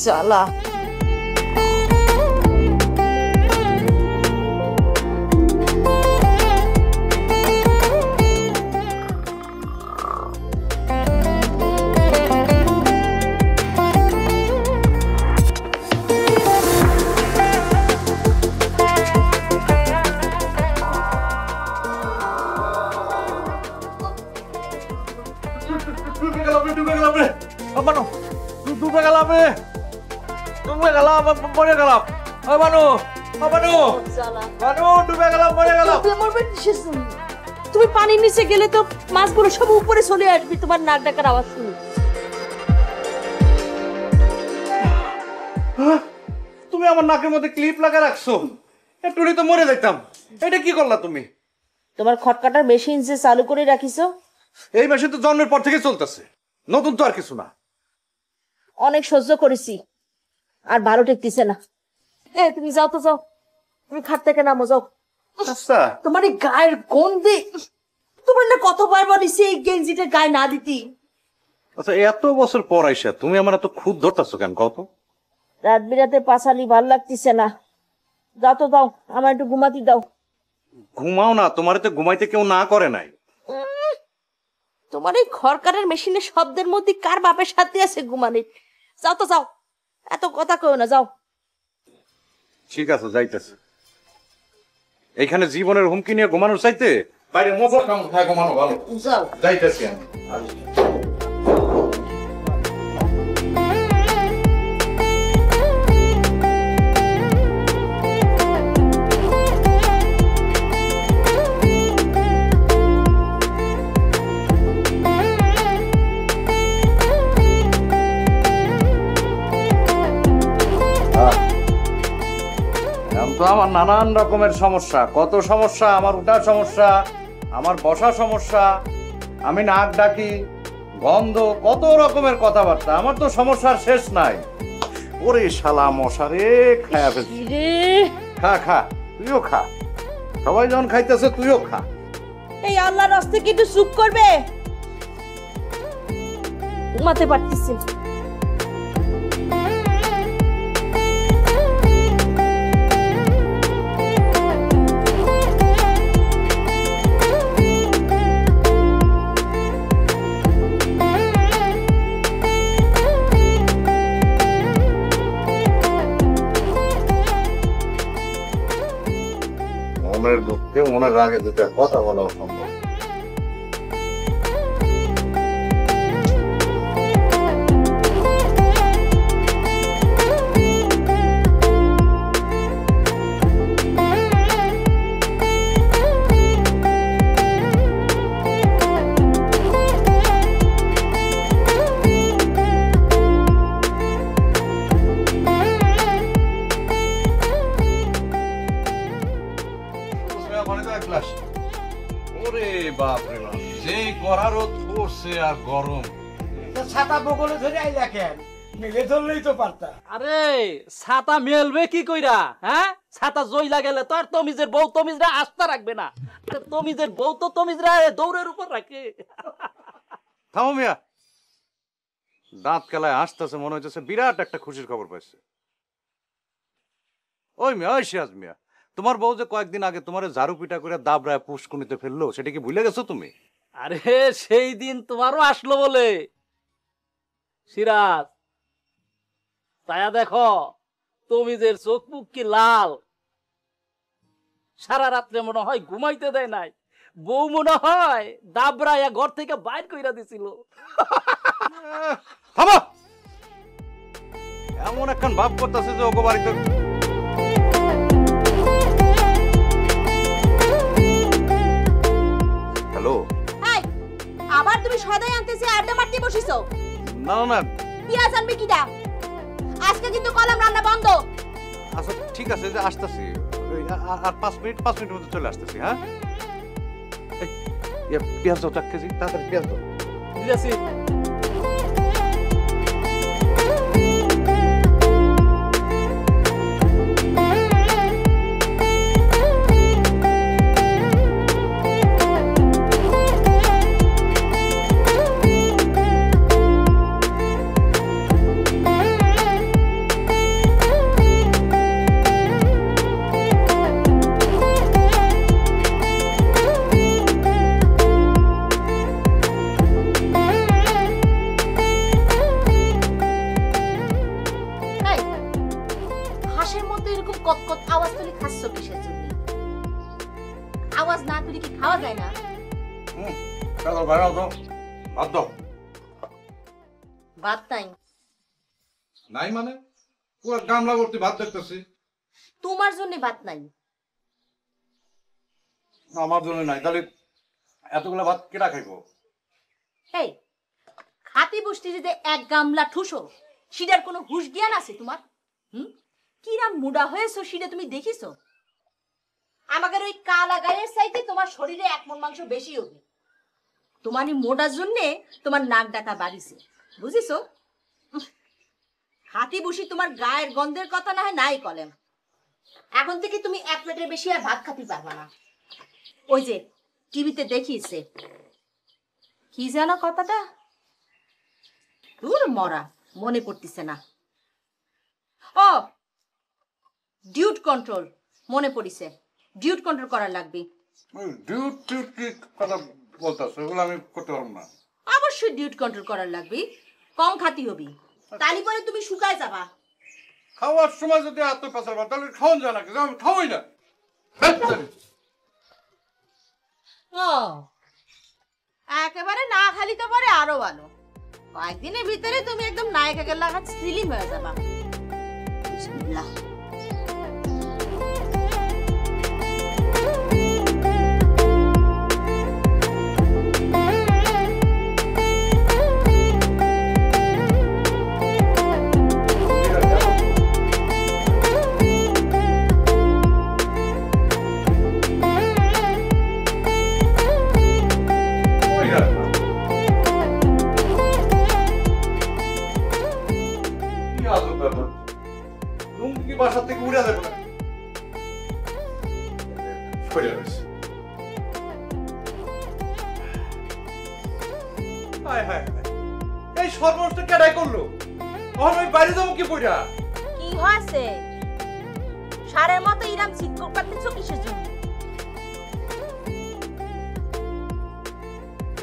জ্বালা। তুমি পানির নিচে গেলে তো মাছগুলো সব উপরে চলে আসবে, তোমার নাক ডাকার আওয়াজ শুনে। তুমি আমার নাকের মধ্যে ক্লিপ লাগা রাখছো, একটু তো মরে যাইতাম। এটা কি করলা তুমি? তোমার খটকাটার মেশিন যে চালু করে রাখিছো, এই মেশিন তো জন্মের পর থেকে চলতেছে, নতুন তো আর কিছু না। অনেক সহ্য করেছি, আর ভালো ঠেকতেছে না। তুমি যাও তো, যাও, তুমি খাট থেকে নামো, যাও। আচ্ছা, তোমার এই গায়ের গন্ধে তোমার না কতবার বলিস এই গেঞ্জিটা গায়ে না দিতি। আচ্ছা, এত বছর পর আইসা তুমি আমার এত খুদ ধরতেছো কেন কত? রাত বিরাতে পাশালি ভাল লাগতেছে না, যাও তো, দাও, আমার একটু ঘুমাতে দাও। ঘুমাও না, তোমার তো ঘুমাইতে কেউ না করে নাই। তোমার এই খড়কারের মেশিনের শব্দের মধ্যে কার বাপের সাথে আছে ঘুমানি? যাও তো, যাও, এত কথা কইও না, যাও। ঠিক আছে, যাইতেছে। এইখানে জীবনের হুমকি নিয়ে ঘুমানোর চাইতে বাইরে মজা কাম খায় ঘুমানো ভালো। যাও, যাইতেছি আমি। তো আমার নানান রকমের সমস্যা, কত সমস্যা। আমার উঠার সমস্যা, আমার বসা সমস্যা, আমি নাক ডাকি, গন্ধ, কত রকমের কথাবার্তা। আমার তো সমস্যার শেষ নাই। ওরে শালা মশা রে, খায়া ফেলছি। খা খা, তুইও খা, সবাই যখন খাইতেছে তুইও খা। এই আল্লাহর রাস্তায় কি একটু চুপ করবে? ঘুমাতে পারতেছি না। মনের দুঃখে মনের রাগে দুটা কথা বলা সম্ভব। ছাতা বগলে ধরে আইলা কেন? মেলে ধরলেই তো পারতা। আরে ছাতা মেলবে কি কইরা? হ্যাঁ, ছাতা জইলা গেলে তো আর তমিজের বউ তমিজরা আস্থা রাখবে না। তমিজের বউ তো তমিজরা দৌড়ের উপর রাখে। থামো মিয়া, দাঁত কেলায় আসতেছে, মনে হচ্ছে বিরাট একটা খুশির খবর পাইছে। ওই মিয়া, ওই সিরাজ মিয়া, তোমার বউ যে কয়েকদিন আগে তোমার ঝাড়ু পিটা করে দাবড়ায় পুষ্কুনিতে ফেললো, সেটা কি ভুলে গেছো তুমি? আরে সেই দিন তোমারও আসলো বলে সিরাজ, তায়া দেখো তমিজের চোখ মুখ কি লাল। সারা রাত্রে মনে হয় ঘুমাইতে দেয় নাই, বউ মনে হয় দাবড়ায়া ঘর থেকে বাইর কইরা দিছিল। থামো, এমন একখান ভাব করতেছে যে ওগো বাড়িতে। হ্যালো, আবার তুমি সদাই আনতেছে আড্ডা মারতে বসিছো? না না, পিয়াজ আনবি কিডা? আজকে কিন্তু কলম রান্না বন্ধ। আচ্ছা ঠিক আছে, যে আসতেছি, আর 5 মিনিটের মধ্যে চলে আসতেছি। হ্যাঁ, পেঁয়াজ দাও 1 কেজি, তাড়াতাড়ি পেঁয়াজ দাও। ঠিক আছে। বাইরে তো ভাত দাও। ভাত নাই। নাই মানে পুরো গামলা ভর্তি ভাত দেখতেছি। তোমার জন্য ভাত নাই। আমার জন্য নাই, তাহলে এতগুলো ভাত কেটা খাইবো? এই খাতি বসতে যদি এক গামলা ঠুসো, সেটার কোনো হুঁশ জ্ঞান আছে তোমার? কিরাম মুডা হয়েছো সেটা তুমি দেখিছো? আমাদের ওই কালা গায়ের চাইতে তোমার শরীরে 1 মণ মাংস বেশি হবে। তোমার এই মোটার জন্য তোমার নাক ডাকা বাড়িছে, বুঝিছো? হাতি বসি তোমার গায়ের গন্ধের কথা না হয় নাই কলেম। এখন থেকে তুমি 1 প্লেটের বেশি আর ভাত খাতে পারবা না। ওই যে টিভিতে দেখিয়েছে, কি জানো কথাটা? দূর মরা, মনে পড়তিছে না। ও ডিউট কন্ট্রোল, মনে পড়িছে। ডিউট কন্ট্রোল করার লাগবে। ডিউট টিউট কি কথা বলতেছো? এগুলো আমি করতে পারবো না। অবশ্যই ডিউট কন্ট্রোল করার লাগবে। কম খাতি হবি, তালি পরে তুমি শুকায় যাবা। খাওয়ার সময় যদি এত পেশার ভাত, তাহলে খাওয়ান যায় না, কিন্তু আমি খাওয়াই না। ও একেবারে না খালি তো পরে আরো ভালো। কয়েকদিনের ভিতরে তুমি একদম নায়কের লাগা স্লিম হয়ে যাবা। বিসমিল্লাহ। লুঙ্গি বাসা থেকে উড়ে যাবে না। এই সর্বনষ্ট কেডাই করলো? আমি বাইরে যাবো কি পড়া? কি হয়েছে? সারের মতো ইরাম চিৎকার করতেছো কিসের জন্য?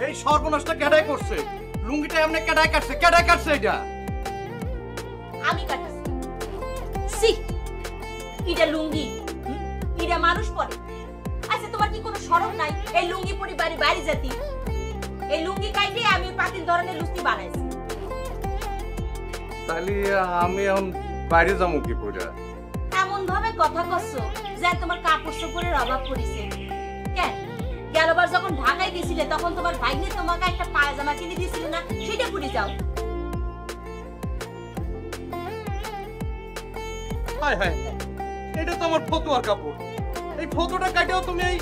এই সর্বনষ্ট কেডাই করছে? লুঙ্গিটা এমনি কেডাই কাটছে? কেডাই কাটছে এটা? আমি কাটছি। সি ইটা লুঙ্গি, ইটা মানুষ পরে। আচ্ছা তোমার কি কোনো শরম নাই? এই লুঙ্গি পরি বাড়ি বাড়ি যেতি। এই লুঙ্গি কাইটে আমি পাতিল ধরনের লুচি বানাইছি। তাহলে আমি এখন বাইরে যাবো কি পড়া? এমন ভাবে কথা কচ্ছো যে তোমার কাপড় চোপড়ের অভাব পড়িছে। কেন গেলবার যখন ঢাকায় গেছিলে তখন তোমার ভাইনে তোমাকে একটা পায়জামা কিনে দিয়েছিল না, সেটা পরে যাও। হায় হায়, এটা তো আমার ফতুয়ার কাপড়। এই ফতুটা কাটেও তুমি এই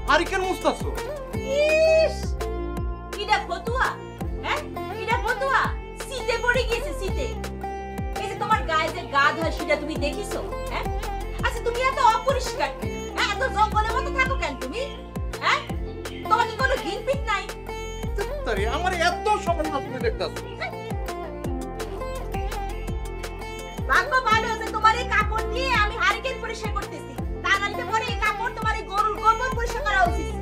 হারিকেন মুছতাছো। ইস ইটা ফতুয়া, হ্যাঁ ইটা ফতুয়া। শীতে পড়ে গিয়েছে শীতে। এই যে তোমার গায়ে যে গা ধোয়া সেটা তুমি দেখিছো? হ্যাঁ আচ্ছা তুমি এত অপরিষ্কার কেন? হ্যাঁ এত জঙ্গলের মতো থাকো কেন তুমি? হ্যাঁ তোমার কি কোনো ঘিনপিট নাই? তারে আমার এত সময় না তুমি দেখতাছো। ভাগ্য ভালো যে তোমার এই কাপড় দিয়ে আমি হারিকেন পরিষ্কার করতেছি। তা নাইলে পরে এই কাপড় তোমার এই গরুর গোবর পরিষ্কার করা উচিত।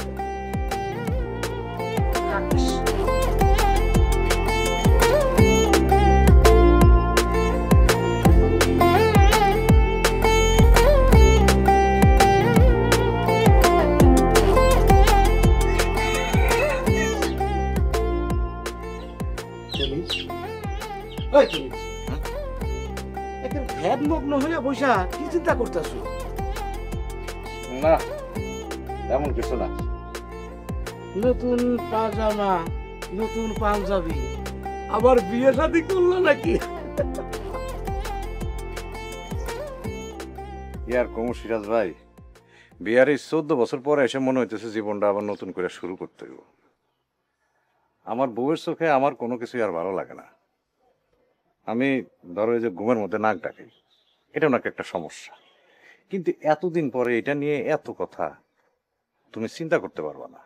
ধ্যানমগ্ন হইয়া বসা কি চিন্তা করতেছো? না এমন কিছু না। নতুন পাজামা, নতুন পাঞ্জাবি, আবার বিয়ে শাদী করলো নাকি? ইয়ার কমু সিরাজ ভাই, বিয়ার এই 14 বছর পরে এসে মনে হইতেছে জীবনটা আবার নতুন করে শুরু করতে হইব। আমার বউয়ের চোখে আমার কোনো কিছুই আর ভালো লাগে না। আমি ধরো এই যে ঘুমের মধ্যে নাক ডাকি, এটা নাকি একটা সমস্যা, কিন্তু এতদিন পরে এটা নিয়ে এত কথা তুমি চিন্তা করতে পারবা না।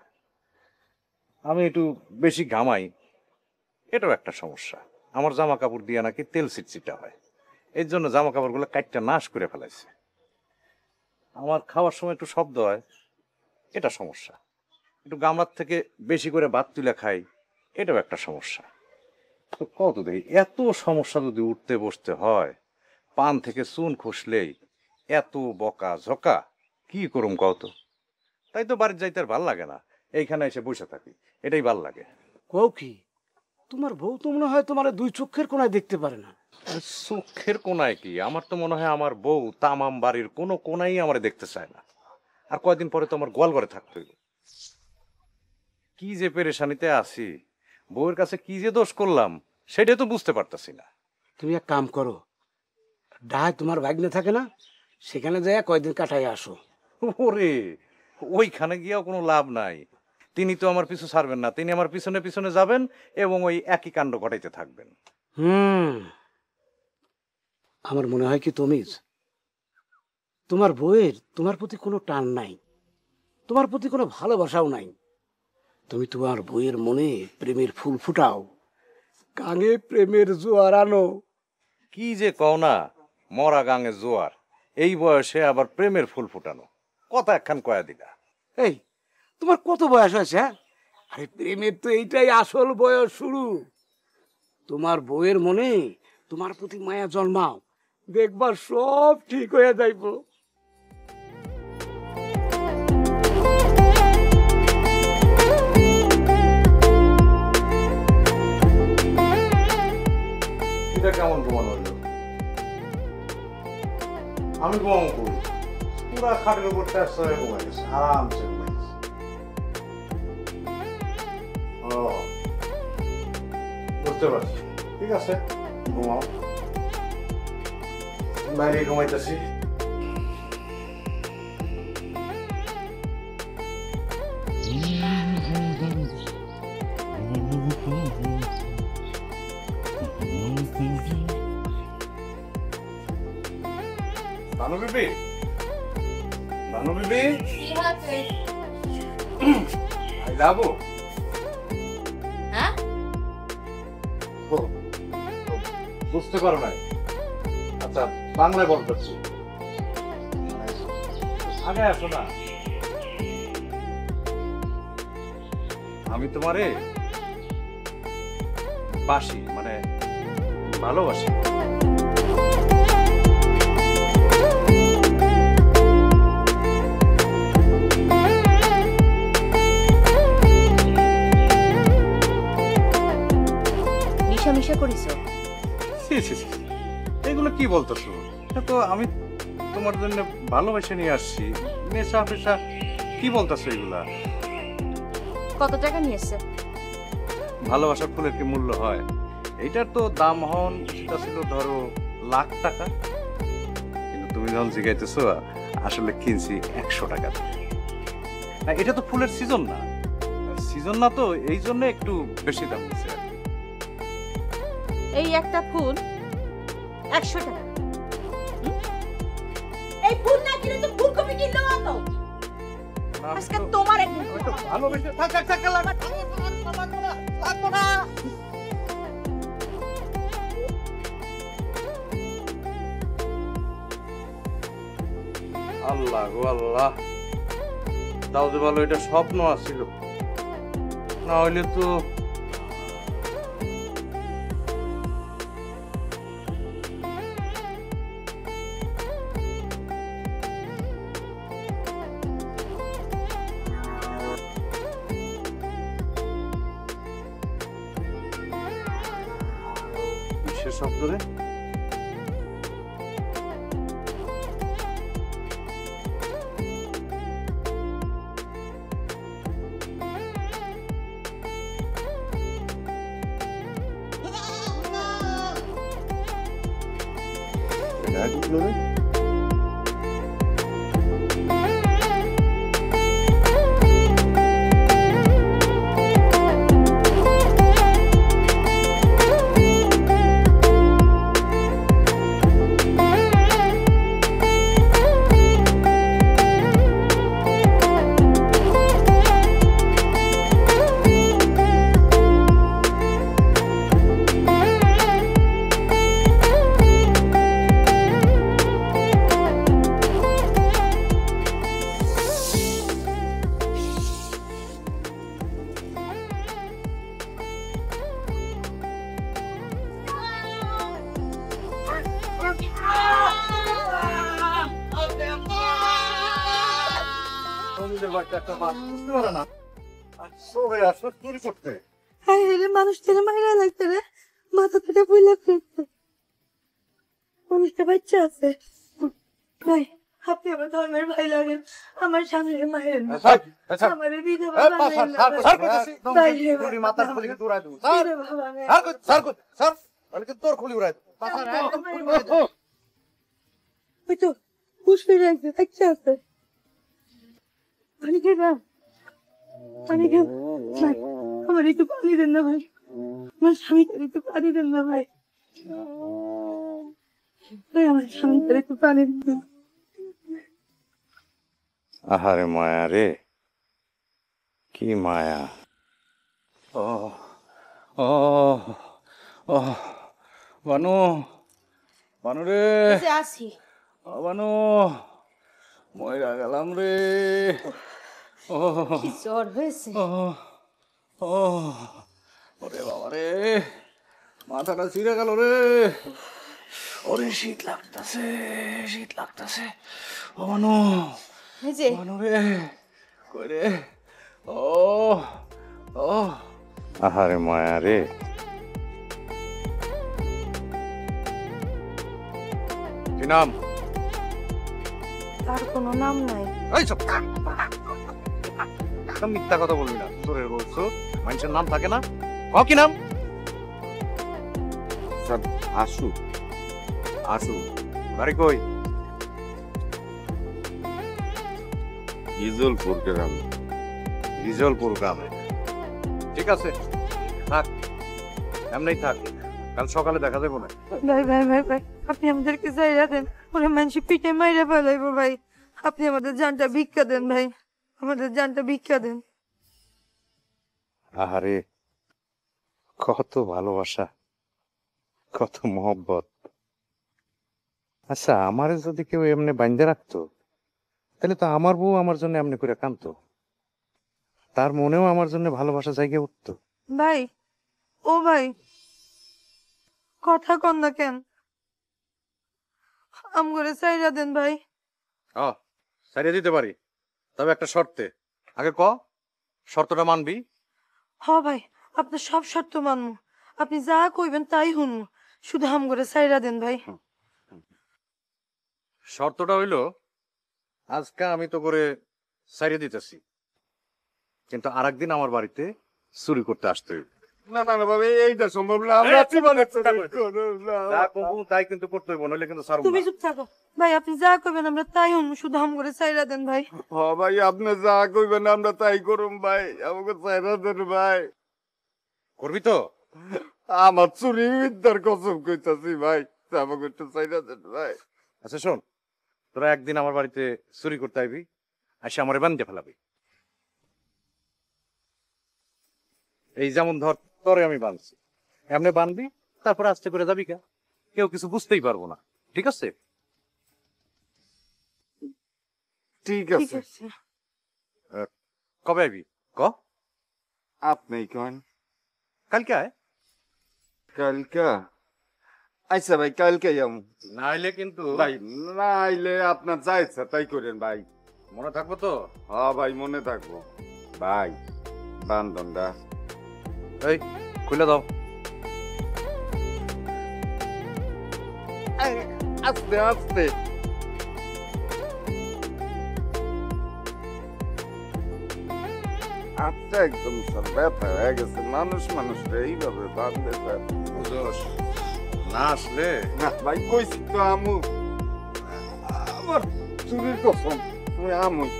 আমি একটু বেশি ঘামাই, এটাও একটা সমস্যা। আমার জামা কাপড় দিয়ে নাকি তেল চিটচিটা হয়, এর জন্য জামা কাপড়গুলো কাটটা নাশ করে ফেলাইছে। আমার খাওয়ার সময় একটু শব্দ হয়, এটা সমস্যা। একটু গামলার থেকে বেশি করে ভাত তুলে খাই, এটাও একটা সমস্যা। তো কত দেখি এত সমস্যা যদি উঠতে বসতে হয়, পান থেকে চুন খসলেই এত বকা ঝকা, কি করুম কত? তাই তো বাড়ির যাইতে আর ভাল লাগে না, এইখানে এসে বসে থাকি, এটাই ভাল লাগে। কও কি তোমার বউ তো মনে হয় তোমার দুই চোখের কোনায় দেখতে পারে না। চোখের কোনায় কি, আমার তো মনে হয় আমার বউ তামাম বাড়ির কোনো কোনাই আমার দেখতে চায় না। আর কয়দিন পরে তো আমার গোয়াল ঘরে থাকতে হইব। কি যে পেরেশানিতে আছি, বউয়ের কাছে কি যে দোষ করলাম সেটা তো বুঝতে পারতাছি না। তুমি এক কাম করো, ডায় তোমার ভাগ্নে থাকে না, সেখানে যাইয়া কয়দিন কাটাই আসো। ওরে, ওইখানে গিয়েও কোনো লাভ নাই। তিনি তো আমার পিছু ছাড়বেন না, তিনি আমার পিছনে পিছনে যাবেন এবং ওই একই কাণ্ড ঘটাইতে থাকবেন। আমার মনে হয় কি তোমার বউয়ের তোমার প্রতি কোনো টান নাই, তোমার প্রতি কোনো ভালোবাসাও নাই। তুমি তোমার বউয়ের মনে প্রেমের ফুল ফুটাও, গাঙে প্রেমের জোয়ার আনো। কি যে কও না, মরা গাঙে জোয়ার, এই বয়সে আবার প্রেমের ফুল ফুটানো, কথা একখান কয়া দিলা। এই তোমার কত বয়স হয়েছে? হ্যাঁ, আরে প্রেমের তো এইটাই আসল বয়স শুরু। তোমার বউয়ের মনে তোমার প্রতি মায়া জন্মাও, দেখবার সব ঠিক হয়ে যাইব। এটা কেমন ঘুমানো হইল? আমি ঘুমাবো করি, পুরা খাটের উপর ট্যাক্স হয়ে ঘুমাই গেছে, আরামসে ঘুমাই গেছে। ও, বুঝতে পারছি, ঠিক আছে ঘুমাও, বাইরে ঘুমাইতেছি। বানু বিবি, বানু বিবি, আই লাভ ইউ। হ্যাঁ, বুঝতে পারো নাই? আচ্ছা, বাংলায় বল করছি, আগে আসো না। আমি তোমারে বাসি, মানে ভালোবাসি। মিশা করিছো? এগুলো কি বলতেছো? এটা তো আমি তোমার জন্য ভালোবাসা নিয়ে আসছি, নেশা পেশা কি বলতেছো এগুলা? কত টাকা নিয়েছে? ভালোবাসার ফুলের কি মূল্য হয়? এইটার তো দাম হন সেটা ছিল ধরো লাখ টাকা, কিন্তু তুমি যখন জিগাইতেছো আসলে কিনছি 100 টাকা দিয়ে। এটা তো ফুলের সিজন না, সিজন না তো এই জন্য একটু বেশি দাম নিচ্ছে। এই একটা ফুল 100 টাকা? এই ফুল না কিনে তো ফুলকপি কিনলো না তো। আজকে তোমার একদিন ভালোবেসে থাক থাক থাক লাগতো না। আল্লাহ গো আল্লাহ, তাও যে ভালো এটা স্বপ্ন আসছিল, না হইলে তো কিসের শব্দ রে? এটা কি হলো রে? দিলে মানুষ থেকে মাইরা লাগতে রে, মাথা থেকে বুঝলে ফিরতে মানুষটা বাচ্চা আছে। ভাই আপনি আমার ধর্মের ভাই লাগেন, আমার স্বামীর মায়ের না, আমার বিধবা বানাইন না ভাই। ওই তো হুশ ফিরে আসছে, বাচ্চা আছে। পানি খেলাম, পানি খেলাম ভাই, আমার একটু পানি দেন না ভাই, আমার স্বামীকে একটু পানি দেন না ভাই, ভাই আমার স্বামীকে একটু পানি দেন। আহারে মায়া রে, কি মায়া। ও ও ও বানু, বানু রে, এই যে আসি। ও বানু, ময়রা গেলাম রে। ও কি জ্বর হয়েছে? ও ও ওরে বাবা রে, মাথাটা ছিঁড়ে গেল রে। ওরে শীত লাগতাছে, শীত লাগতাছে। ও বানু, এই যে বানু রে, কই রে? ও ও আহারে মায়া রে। কি নাম? তার কোনো নাম নাই। এই সব একদম মিথ্যা কথা বলবি না, তোরের বলছো মানুষের নাম থাকে না। কি নাম? স্যার আসু। আসু। বাড়ি কই? ইজলপুর গ্রাম। রিজলপুর গ্রামে। ঠিক আছে, থাক, এমনি থাক, কাল সকালে দেখা যাবো না। ভাই ভাই ভাই ভাই, আপনি আমাদেরকে জায়গা দেন, ওরা মানুষ পিঠে মাইরে ফেলাইবো ভাই, আপনি আমাদের জানটা ভিক্ষা দেন ভাই, আমাদের জানটা ভিক্ষা দেন। আহারে, কত ভালোবাসা, কত মহব্বত। আচ্ছা, আমারে যদি কেউ এমনি বাইন্ধে রাখতো, তাহলে তো আমার বউ আমার জন্য এমনি করে কাঁদতো, তার মনেও আমার জন্য ভালোবাসা জায়গা উঠতো। ভাই, ও ভাই, কথা কন না কেন, আম করে চাইরা দেন ভাই। সারিয়ে দিতে পারি, তবে একটা শর্তে। আগে শর্তটা মানবি? হ ভাই, আপনার সব শর্ত মানমু, আপনি যা কইবেন তাই শুনমু, শুধু আম করে চাইরা দেন ভাই। শর্তটা হইল, আজকে আমি তো করে সারিয়ে দিতেছি, কিন্তু আরেকদিন আমার বাড়িতে চুরি করতে আসতে হইবে। না না না বাবা, এইটা সম্ভব না, আমরা জীবনে তাই কিন্তু করতে হইব, নইলে কিন্তু ছাড়ব তুমি না। চুপ থাকো ভাই, আপনি যা কইবেন আমরা তাই শুনমু, শুধু আম করে চাইরা দেন ভাই। হ ভাই, আপনি যা কইবেন আমরা তাই করুম ভাই, আমাকে চাইরা দেন ভাই। করবি তো? আমার চুরি বিদ্যার কসম কইতাছি ভাই, আমাকে একটু চাইরা দেন ভাই। আচ্ছা শোন, তোরা একদিন আমার বাড়িতে চুরি করতে আইবি, আসে আমার বান্ধে ফেলাবি। এই যেমন ধর, তোরে আমি বাঁধছি, এমনি বাঁধবি, তারপর আস্তে করে যাবি, কেউ কিছু বুঝতেই পারবো না। ঠিক আছে? ঠিক ঠিক আছে, আছে, কবে আইবি ক? আপনি কন। কালকে আয়। কালকা? আচ্ছা ভাই, কালকে যাবো নাইলে কিন্তু ভাই, না আইলে আপনার যা ইচ্ছা তাই করেন ভাই। মনে থাকবো তো? হ্যাঁ ভাই, মনে থাকবো ভাই। বান্ধনটা এই খুলে দাও। আস্তে আস্তে। আচ্ছা, একদম সব ব্যথা হয়ে গেছে, মানুষ এইভাবে বাঁধলে বুঝোস না আসলে? না ভাই, কইছি তো আমু, আমার চুরির কসম, তুমি আমুই।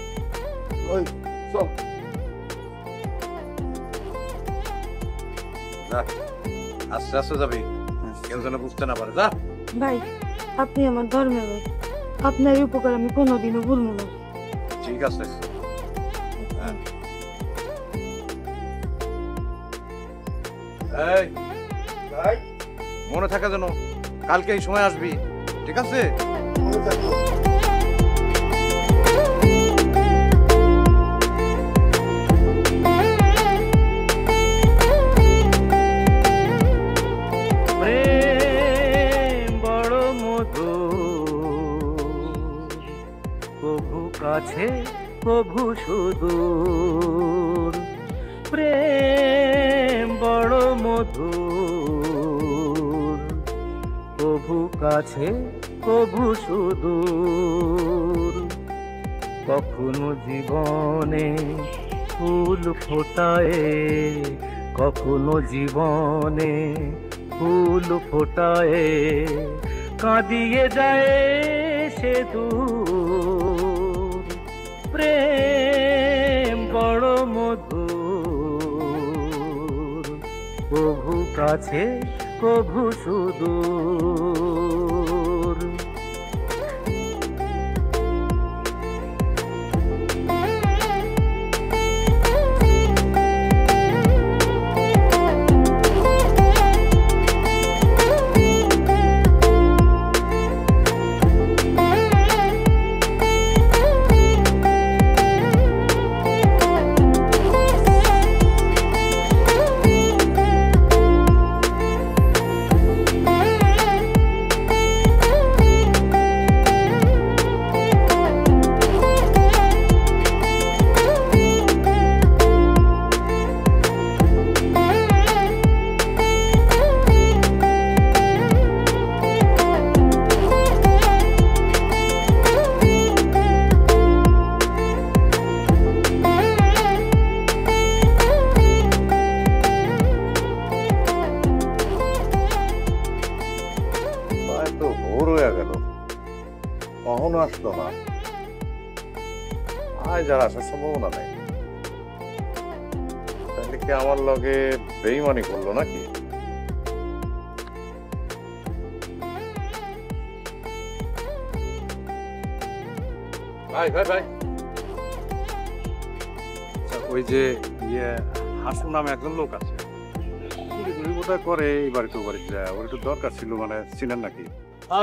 ওই চল। আস্তে আস্তে যাবি, কেউ যেন বুঝতে না পারে। যা। ভাই আপনি আমার ধর্মের ভাই, আপনার এই উপকার আমি কোনোদিনও ভুলবো না। ঠিক আছে। হ্যাঁ। এই ভাই মনে থাকে যেন কালকে এই সময় আসবি। ঠিক আছে? মনে থাকবো। প্রেম বড় মধু, প্রভু কাছে প্রভু সুদূর। প্রেম বড় বড় মধুর, কভু কাছে কভু সুদূর। কখনো জীবনে ফুল ফোটায়, কখনো জীবনে ফুল ফোটায়, কাঁদিয়ে যায় সে দূর। প্রেম বড় মধুর, কভু কাছে কভু সুদূর। প্রায় তো ভোর হয়ে গেল, কখনো আসলো না। আজ আর আসার সম্ভাবনা নেই। তাহলে কি আমার লগে বেইমানি করলো নাকি? ভাই ভাই ভাই, আচ্ছা, ওই যে হাসু নামে একজন লোক আছে, চুরি টুরি বোধহয় করে এই বাড়িতে ও বাড়িতে যায়। ওর একটু দরকার ছিল, মানে চিনেন নাকি?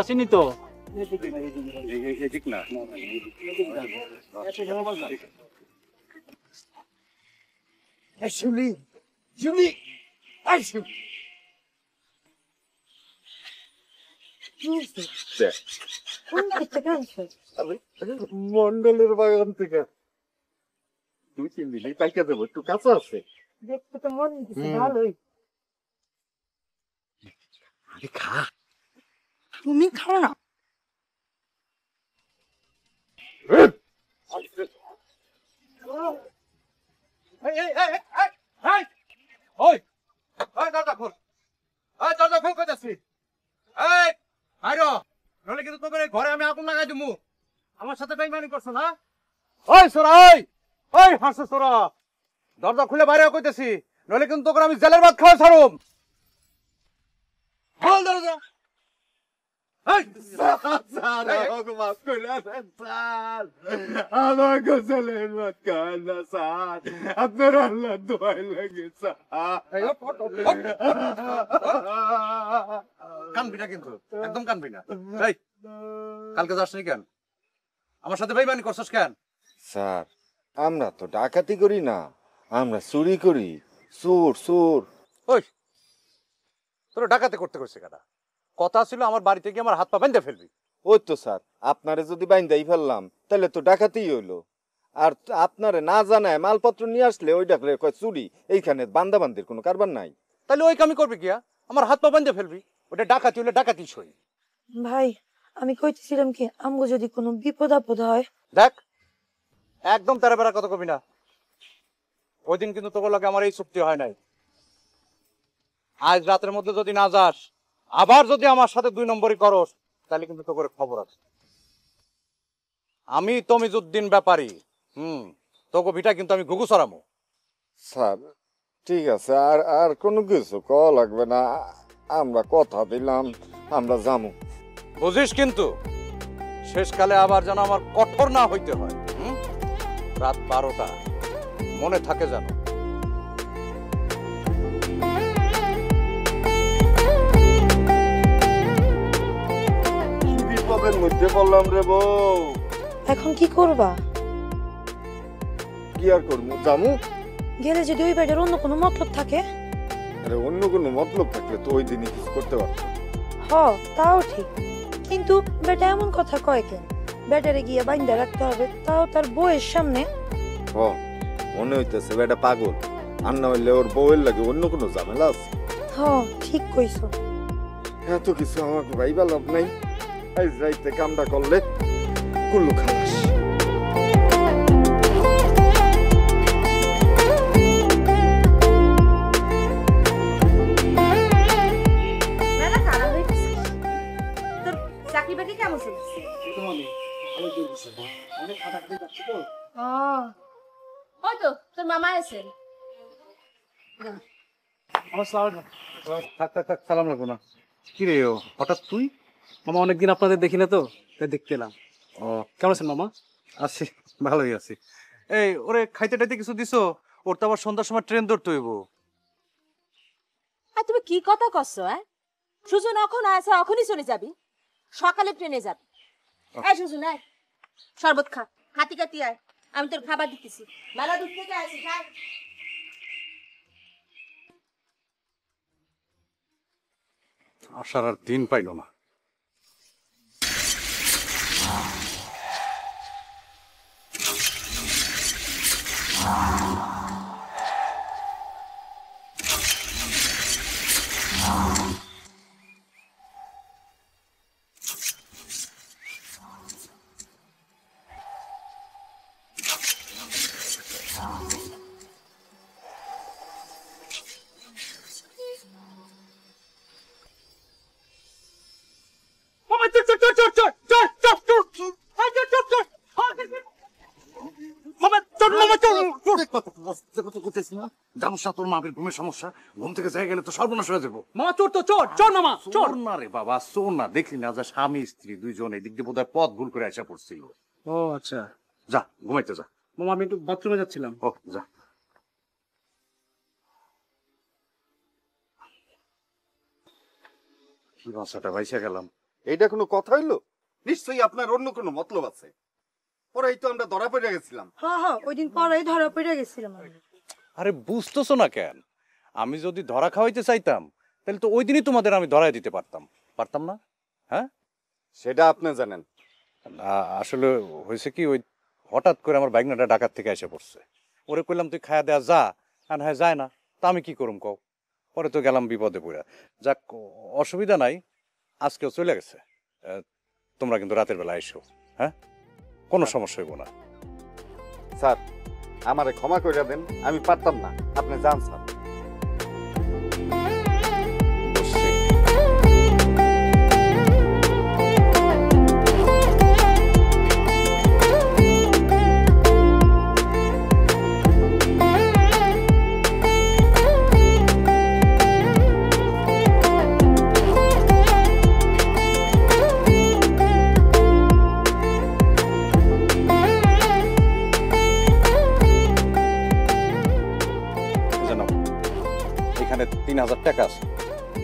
চিনি তো। ঠিক না? শুনি শুনি মন্ডলের বাগান থেকে 2-3 দিন পাইকা দেবো, একটু কাঁচা আছে। দেখতে তো মন দিচ্ছে ভালোই। আরে খা। তুমি খাও না। দরজা খোল কইতাছি। এই আইরো, নলে কিন্তু তোকে ঘরে আমি আগুন লাগাই দিমু। আমার সাথে বেইমানি করছ না? ওই সোরা, ওই হাসু সোরা, দরজা খুলে বাইরে কইতেছি, নলে কিন্তু তোকে আমি জেলের ভাত খাওয়া ছাড়ুম। খোল দরজা। আমাকে মাফ করে দেন স্যার, আমাকে ছেলের মত কান না স্যার, আপনার আল্লাহ দোয়াই লাগে স্যার। কানবি না কিন্তু, একদম কানবি না। এই কালকে যাসনি কেন? আমার সাথে বেইমানি করছস কেন? স্যার, আমরা তো ডাকাতি করি না, আমরা চুরি করি। চোর চোর। ওই তোর ডাকাতি করতে কইছে কেডা? কথা ছিল আমার বাড়িতে গিয়ে আমার হাত পা বেঁধে ফেলবি। ওই তো স্যার, আপনারে যদি বাইন্দাই ফেললাম তাহলে তো ডাকাতিই হইলো। আর আপনারে না জানায় মালপত্র নিয়ে আসলে ওই ডাকলে কয় চুরি। এইখানে বান্দাবান্দির কোনো কারবার নাই। তাহলে ওই কামি করবি কিয়া? আমার হাত পা বেঁধে ফেলবি। ওটা ডাকাতি হলে ডাকাতি সই। ভাই আমি কইতেছিলাম কি, আমগো যদি কোনো বিপদ আপদ হয়। দেখ, একদম তারা বেড়া কথা কবি না। ওই দিন কিন্তু তোর লগে আমার এই চুক্তি হয় নাই। আজ রাতের মধ্যে যদি না যাস, আবার যদি আমার সাথে 2 নম্বরই করস, তাহলে কিন্তু তোর খবর আছে। আমি তমিজউদ্দিন ব্যাপারী, তোকে ভিটা কিন্তু আমি ঘুঘু সরামো। স্যার ঠিক আছে, আর আর কোনো কিছু কওয়া লাগবে না। আমরা কথা দিলাম, আমরা যামু। বুঝিস কিন্তু শেষকালে আবার যেন আমার কঠোর না হইতে হয়। রাত 12টা, মনে থাকে যেন। বিপদের মধ্যে পড়লাম রে বউ। এখন কি করবা? কি আর করবো, যামু। গেলে যদি ওই বাড়ির অন্য কোনো মতলব থাকে? আরে অন্য কোনো মতলব থাকলে তো ওই দিনই কিছু করতে পারতো। হ তাও ঠিক, কিন্তু বেটা এমন কথা কয় কেন? বেটারে গিয়ে বাইন্দা রাখতে হবে, তাও তার বউয়ের সামনে। হ, মনে হইতেছে বেটা পাগল। আর না হইলে ওর বউয়ের লাগে অন্য কোনো ঝামেলা আছে। হ্যাঁ ঠিক কইছো। এত কিছু আমাকে ভাইবা লাভ নাই, আজ রাইতে কামটা করলে কুল্লু খালাস। মেলা খারাপ হয়ে গেছে। তোর চাকরি বাকরি কেমন চলছে? ওই তো তোর মামা আছেন। থাক থাক থাক, সালাম লাগবো না। কি রে ও হঠাৎ তুই? মামা অনেকদিন আপনাদের দেখি না তো, তাই দেখতে এলাম। ও কেমন আছেন মামা? আছি, ভালোই আছি। এই ওরে খাইতে টাইতে কিছু দিছো? ওর তো আবার সন্ধ্যার সময় ট্রেন ধরতে হইব। আর তুমি কি কথা কচ্ছো? সুজন এখন আছে, এখনই চলে যাবি, সকালে ট্রেনে যাবি। এই সুজন আয়, শরবত খা, হাতি কাতি আয়, আমি তোর খাবার দিতেছি। মেলা দূর থেকে আসি, খাই। আসার আর দিন পাইল না। তোর মাপের ঘুমের সমস্যা, ঘুম থেকে যাই গেলে তো সর্বনাশ হয়ে যাবো। মামা চোর তো চোর, চোর মামা চোর। চোর না রে বাবা, চোর না। দেখলি না যে স্বামী স্ত্রী দুইজন এদিক দিয়ে বোধহয় পথ ভুল করে আসা পড়ছিল। ও আচ্ছা। যা ঘুমাইতে যা। মামা আমি একটু বাথরুমে যাচ্ছিলাম। ও যা। কি বাসাটা বাইসা গেলাম। এইটা কোনো কথা হইলো? নিশ্চয়ই আপনার অন্য কোনো মতলব আছে। পরে এই তো আমরা ধরা পড়ে গেছিলাম। হ্যাঁ হ্যাঁ, ওই দিন পরেই ধরা পড়ে গেছিলাম আমি। আরে বুঝতেছো না কেন? আমি যদি ধরা খাওয়াইতে চাইতাম তাহলে তো ওই দিনই তোমাদের আমি ধরাই দিতে পারতাম, পারতাম না? হ্যাঁ, সেটা আপনি জানেন। আসলে হয়েছে কি, ওই হঠাৎ করে আমার বাইকনাটা ঢাকার থেকে এসে পড়ছে। ওরে কইলাম তুই খায়া দেয়া যা, আর হ্যাঁ যায় না, তা আমি কি করুম কও? পরে তো গেলাম বিপদে পড়া। যাক, অসুবিধা নাই, আজকেও চলে গেছে। তোমরা কিন্তু রাতের বেলা এসো, হ্যাঁ, কোনো সমস্যা হইব না। স্যার আমারে ক্ষমা করে দেন, আমি পারতাম না, আপনি যান স্যার। এখানে 3000 টাকা আছে,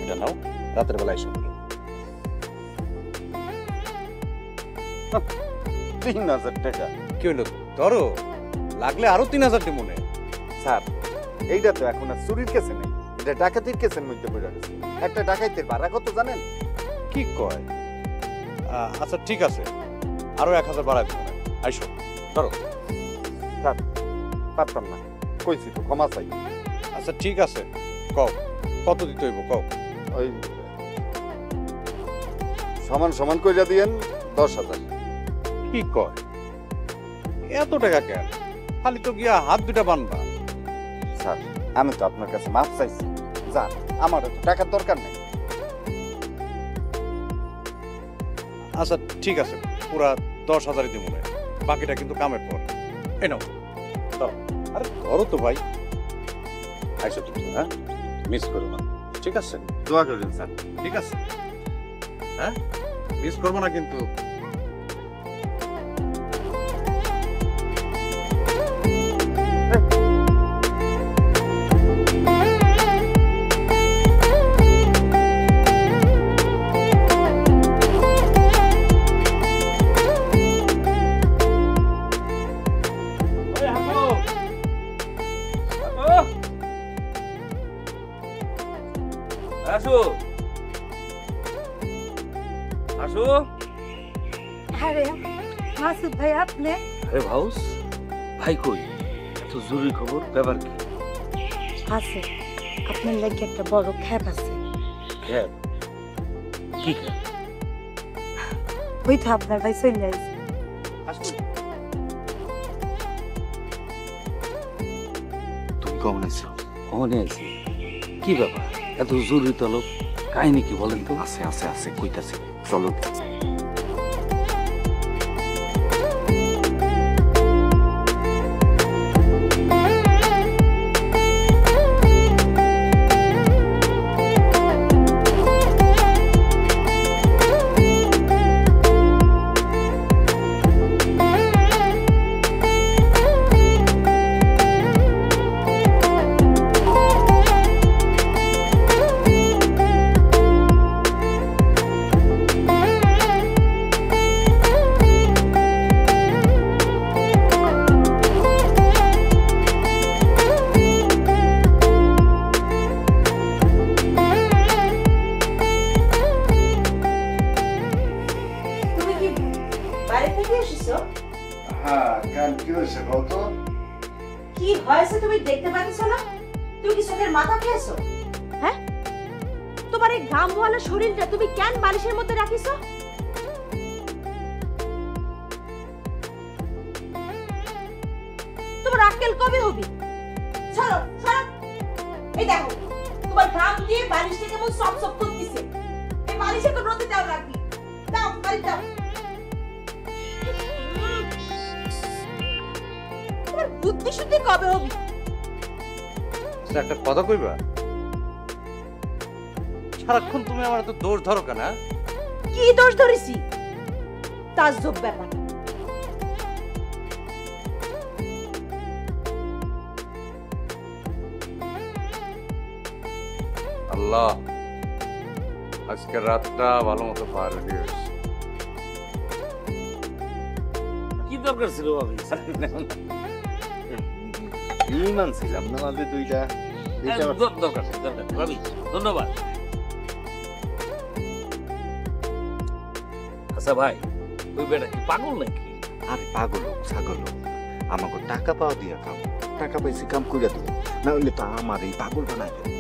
এটা নাও, রাতের বেলা এসো। 3000 টাকা? কি হইলো, ধরো, লাগলে আরো 3000 দিব মনে। স্যার এইটা তো এখন আর চুরির কেসে নেই, এটা ডাকাতির কেসের মধ্যে পড়ে গেছে। একটা ডাকাইতের ভাড়া কত জানেন? কি কয়? আচ্ছা ঠিক আছে, আরো 1000 বাড়াই দিব। আইসো, ধরো। স্যার পারতাম না, কইছি তো, ক্ষমা চাই। আচ্ছা ঠিক আছে, কও কত দিতে হইব কও। ওই সমান সমান কইরা দিয়েন 10,000। কি কয়? এত টাকা কেন? খালি তো গিয়া হাত দুটা বানবা। স্যার আমি তো আপনার কাছে মাফ চাইছি, যান, আমার তো টাকার দরকার নেই। আচ্ছা ঠিক আছে, পুরা 10,000 দিব মনে, বাকিটা কিন্তু কামের পর। এই নাও, ধরো। আরে ধরো তো ভাই, আইসো তুমি, হ্যাঁ, মিস করো না, ঠিক আছে? দোয়া করেন স্যার। ঠিক আছে, হ্যাঁ, মিস করবো না কিন্তু। আসো আসো। আরে মাসুদ ভাই, আপনি? আরে ভাউস ভাই কই? এত জরুরি খবর, ব্যাপার কি? আছে, আপনার লাগে একটা বড় খ্যাপ আছে। খ্যাপ? কি খ্যাপ? ওই তো আপনার ভাই চলে যাইছে। তুমি কেমন আছো? কখনই আছি। কি ব্যাপার, এত জরুরি তলব? কাহিনী কি বলেন তো? আছে আছে আছে, কইতাছে, চলো। তুমি কি বাইরে থেকে এসেছো? হ্যাঁ, কেন কি হয়েছে বলতো? কি হয়েছে তুমি দেখতে পাচ্ছ না? তুমি কি চোখের মাথা খেয়েছো? হ্যাঁ, তোমার এই ঘাম ওয়ালা শরীরটা তুমি কেন বালিশের মধ্যে রাখিছো? তোমার আক্কেল কবে হবে? ছাড়ো ছাড়ো। এই দেখো, তোমার ঘাম দিয়ে বালিশটা কেমন সব সব করতেছে। এই বালিশে তো রোদে দাও রাখবি। দাও, বালিশ দাও। তোমার বুদ্ধি শুদ্ধি কবে হবে? একটা কথা কইবা? সারাক্ষণ তুমি আমার এত দোষ ধরো কেন? কি দোষ ধরেছি? তাজ্জব ব্যাপার। আল্লাহ, আজকে রাতটা ভালো মতো পার হয়ে গেছে। কি দরকার ছিল ভাবি? মানছিলাম না আমাদের দুইটা। দরকার নেই, দরকার নেই ভাবি, ধন্যবাদ। আচ্ছা ভাই, ওই বেটা কি পাগল নাকি? আরে পাগল হোক ছাগল হোক, আমাকে টাকা পাওয়া দিয়া কাম, টাকা পাইছি কাম কইরা দেবো, না হলে তো আমার এই পাগল বানাই দেবো।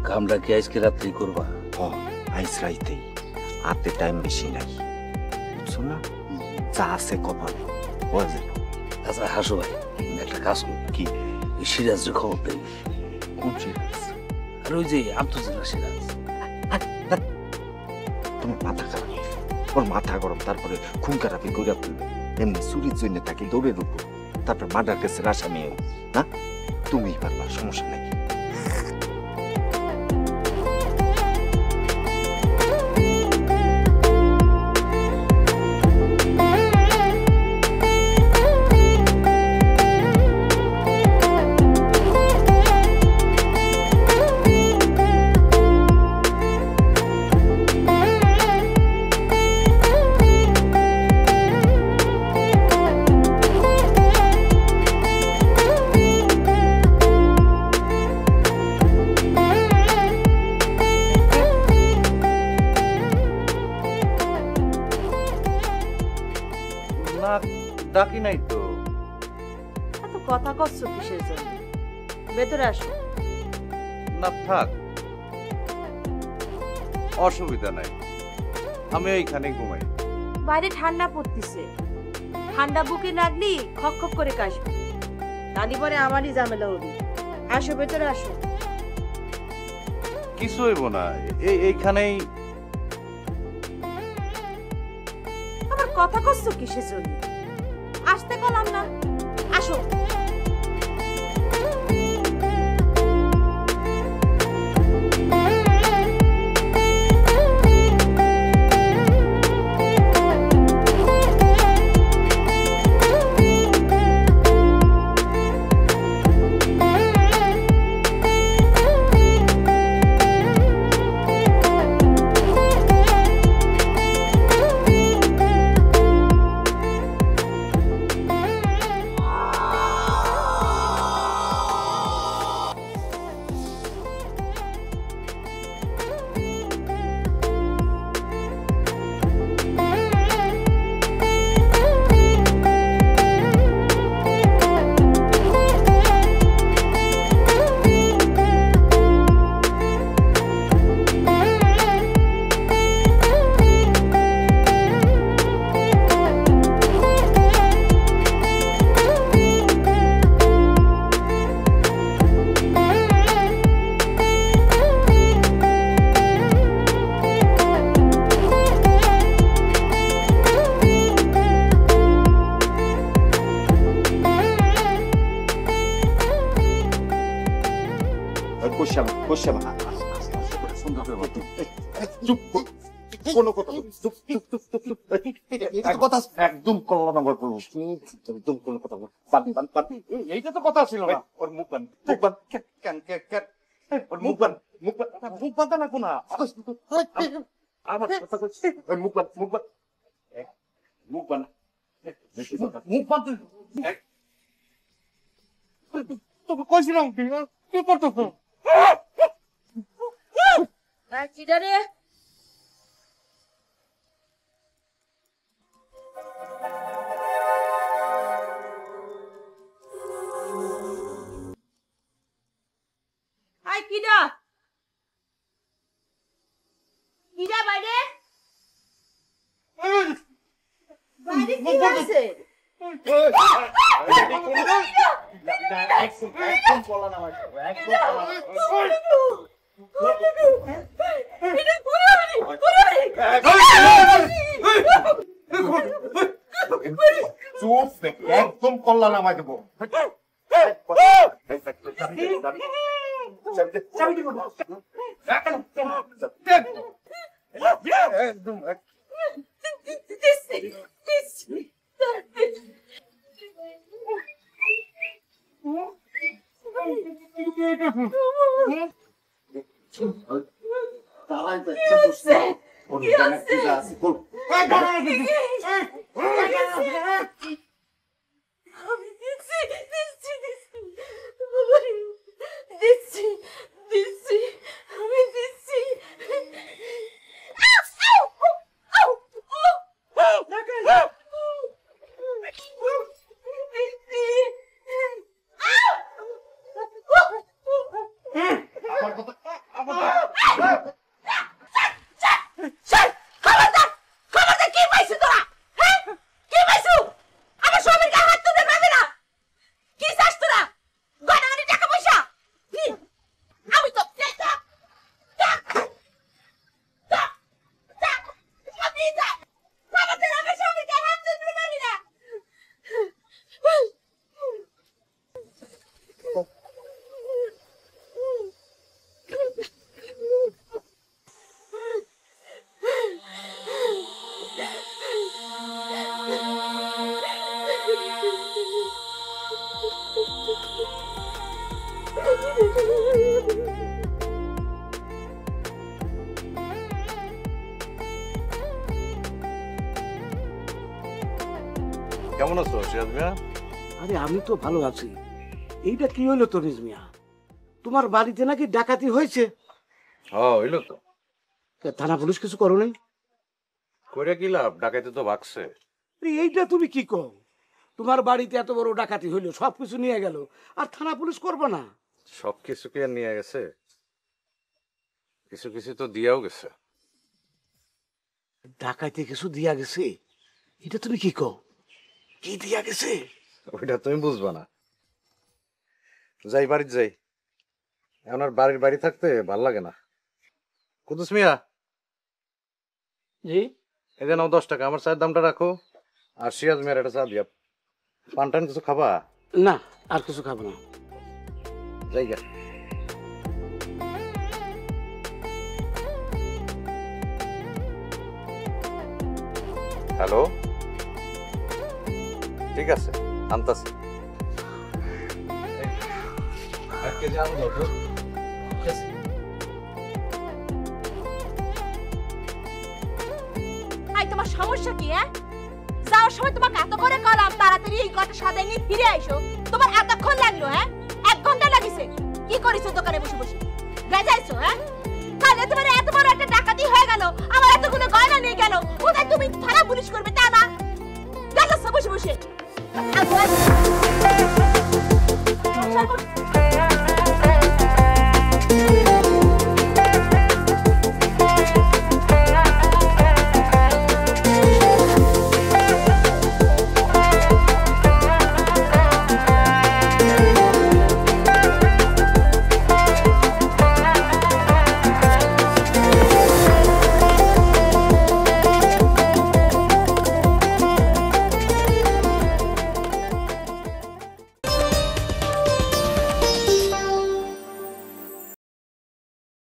কামটা কি আজকে রাত্রি করবা? আইস রাইতেই, হাতে টাইম বেশি নাই, বুঝছো না? যা আছে কপালে বুঝে। আচ্ছা হাসো ভাই, একটা কাজ করি কি, ওই সিরাজের খবর দেই। কোন সিরাজ? আর ওই যে আন্তর্জাতিক সিরাজ। তোমার মাথা খারাপ, ওর মাথা গরম, তারপরে খুন খারাপি করে ফেলবে। এমনি চুরির জন্য তাকে দৌড়ের উপর, তারপর মার্ডার কেসের আসামি হবে না? তুমিই পারবা, সমস্যা নাই। না, ডাকি নাই তো। এত কথা কচ্ছ কিসের জন্য? ভেতরে আসো। না থাক, অসুবিধা নাই, আমি এইখানে ঘুমাই। বাইরে ঠান্ডা পড়তিছে, ঠান্ডা বুকে লাগলি খক খক করে কাশবে, তালি পরে আমারই ঝামেলা হবে। আসো, ভেতরে আসো। কিছু হইব না, এইখানেই। আবার কথা কচ্ছ কিসের জন্য? আসতে কলাম না, আসো। বসে মা সুন্দর করে বল। চুপ কর। কোনো কথা বল। চুপ চুপ চুপ চুপ চুপ। এটা তো কথা একদম কল্লা নাম্বার করবো একদম কোনো কথা বল। পান এইটা তো কথা ছিল না। ওর মুখ বান মুখ বান কেন ওর মুখ বান মুখ বাঁধা না কোনা। আমার কথা বলছি ওর মুখ বান মুখ বান মুখ বাঁধতে তোকে কইছিলাম কি করতেছ? চিটারে আই কিডা কিডা বাইরে বাইরে কি হয়েছে? একদম বলা না চুপ একদম কল্লা নামাই দেবো একদম কেমন আছো সিরাজ মিয়া? আরে আমি তো ভালো আছি। এইটা কি হলো তনিজ মিয়া? তোমার বাড়িতে নাকি ডাকাতি হয়েছে? হইলো তো। থানা পুলিশ কিছু করো নাই? কইরা কি লাভ? ডাকাইতে তো ভাগছে। এইটা তুমি কি কও? তোমার বাড়িতে এত বড় ডাকাতি হইলো, সবকিছু নিয়ে গেল, আর থানা পুলিশ করবে না? সবকিছু কি আর নিয়ে গেছে? কিছু কিছু তো দিয়াও গেছে। ডাকাইতে কিছু দিয়া গেছে? এটা তুমি কি কও? কি দিয়া গেছে? ওইটা তুমি বুঝবা না। যাই বাড়িতে যাই। এখন আর বাড়ি থাকতে ভাল লাগে না। কুদুস মিয়া, জি এই যে নাও 10 টাকা, আমার চায়ের দামটা রাখো। আর সিরাজ মিয়ার একটা চা দিয়া। পান টান কিছু খাবা? না, আর কিছু খাবো না। জায়গা হ্যালো, ঠিক আছে আনতাছি। তোমার সমস্যা কি? যাওয়ার সময় তোমাকে এত করে কলাম তাড়াতাড়ি এই কটা সাদা নিয়ে ফিরে আইসো, তোমার এতক্ষণ লাগলো? 1 ঘন্টা লাগিছে। কি করিছো দোকানে বসে বসে? বেজাইছো? তাহলে তোমার এত বড় একটা ডাকাতি হয়ে গেল, আমার এতগুলো গয়না নিয়ে গেল, কোথায় তুমি থানা পুলিশ করবে তা না? গেছো বসে বসে